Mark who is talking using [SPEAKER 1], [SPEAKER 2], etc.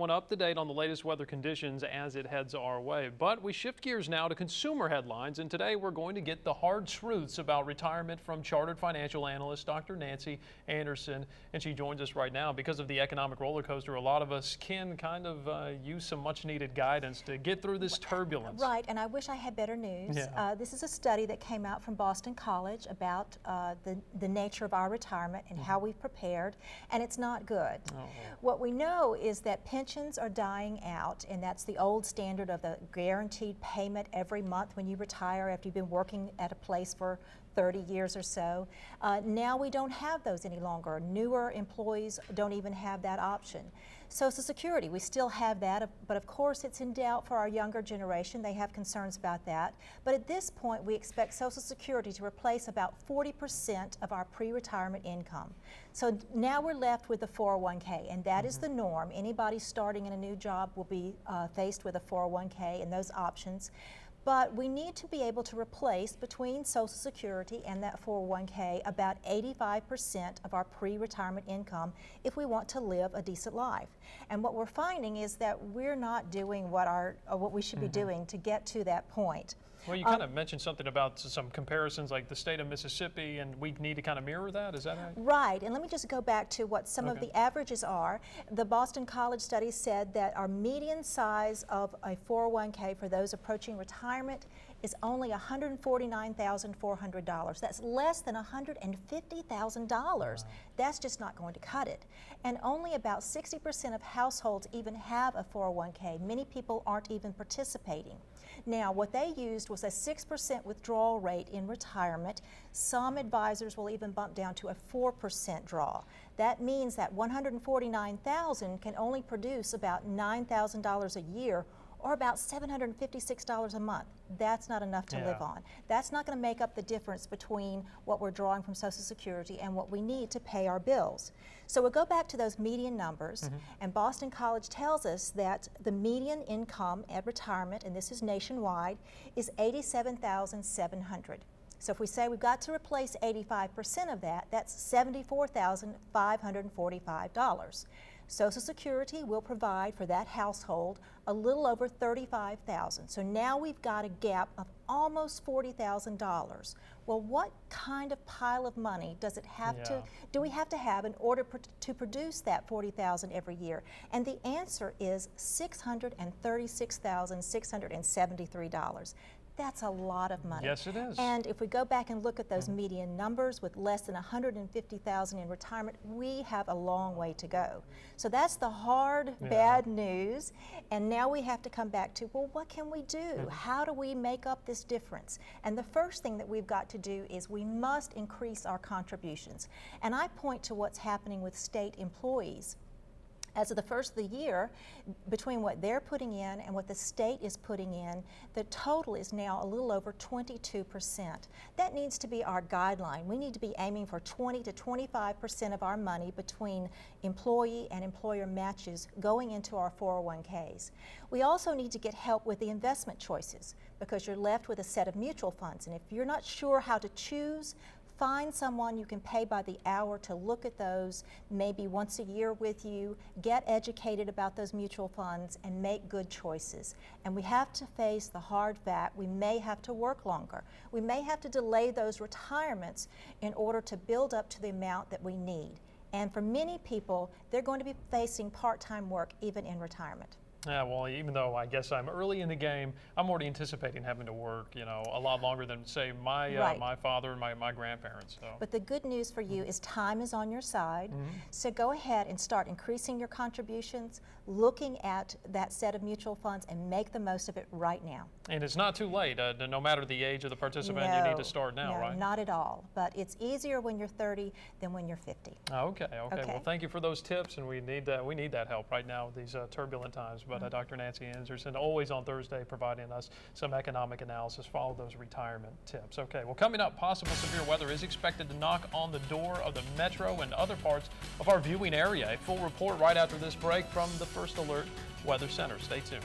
[SPEAKER 1] everyone up to date on the latest weather conditions as it heads our way. But we shift gears now to consumer headlines, and today we're going to get the hard truths about retirement from chartered financial analyst Dr. Nancy Anderson, and she joins us right now. Because of the economic roller coaster, a lot of us can kind of use some much needed guidance to get through this turbulence.
[SPEAKER 2] Right, and I wish I had better news.
[SPEAKER 1] Yeah.
[SPEAKER 2] This is a study that came out from Boston College about the nature of our retirement and how we've prepared, and it's not good. What we know is that pensions are dying out, and that's the old standard of the guaranteed payment every month when you retire after you've been working at a place for 30 years or so. Now we don't have those any longer. Newer employees don't even have that option. Social Security, we still have that, but of course it's in doubt for our younger generation. They have concerns about that. But at this point, we expect Social Security to replace about 40% of our pre-retirement income. So now we're left with the 401k, and that is the norm. Anybody starting in a new job will be faced with a 401k and those options. But we need to be able to replace between Social Security and that 401k about 85% of our pre-retirement income if we want to live a decent life. And what we're finding is that we're not doing what we should be doing to get to that point.
[SPEAKER 1] Well, you kind of mentioned something about some comparisons like the state of Mississippi, and we need to kind of mirror that, is that right?
[SPEAKER 2] Right, and let me just go back to what some of the averages are. The Boston College study said that our median size of a 401k for those approaching retirement is only $149,400. That's less than $150,000. That's just not going to cut it. And only about 60% of households even have a 401k. Many people aren't even participating. Now, what they used was a 6% withdrawal rate in retirement. Some advisors will even bump down to a 4% draw. That means that $149,000 can only produce about $9,000 a year, or about $756 a month. That's not enough to live on. That's not going to make up the difference between what we're drawing from Social Security and what we need to pay our bills. So we'll go back to those median numbers, and Boston College tells us that the median income at retirement, and this is nationwide, is $87,700. So if we say we've got to replace 85% of that, that's $74,545. Social Security will provide for that household a little over $35,000. So now we've got a gap of almost $40,000. Well, what kind of pile of money does it have do we have to have in order to produce that $40,000 every year? And the answer is $636,673. That's a lot of money.
[SPEAKER 1] Yes, it is.
[SPEAKER 2] And if we go back and look at those median numbers with less than $150,000 in retirement, we have a long way to go. So that's the hard, bad news. And now we have to come back to, well, what can we do? How do we make up this difference? And the first thing that we've got to do is we must increase our contributions. And I point to what's happening with state employees. As of the first of the year, between what they're putting in and what the state is putting in, the total is now a little over 22%. That needs to be our guideline. We need to be aiming for 20 to 25% of our money between employee and employer matches going into our 401ks. We also need to get help with the investment choices, because you're left with a set of mutual funds. And if you're not sure how to choose, find someone you can pay by the hour to look at those maybe once a year with you, get educated about those mutual funds, and make good choices. And we have to face the hard fact we may have to work longer. We may have to delay those retirements in order to build up to the amount that we need. And for many people, they're going to be facing part-time work even in retirement.
[SPEAKER 1] Yeah, well, even though I guess I'm early in the game, I'm already anticipating having to work, a lot longer than, say, my father and my grandparents. So.
[SPEAKER 2] But the good news for you is time is on your side. So go ahead and start increasing your contributions, looking at that set of mutual funds, and make the most of it right now.
[SPEAKER 1] And it's not too late. No matter the age of the participant, you need to start now, right?
[SPEAKER 2] No, not at all. But it's easier when you're 30 than when you're 50.
[SPEAKER 1] Okay. Well, thank you for those tips, and we need that help right now with these turbulent times. But Dr. Nancy Anderson, always on Thursday, providing us some economic analysis. Follow those retirement tips. Okay, well, coming up, possible severe weather is expected to knock on the door of the metro and other parts of our viewing area. A full report right after this break from the First Alert Weather Center. Stay tuned.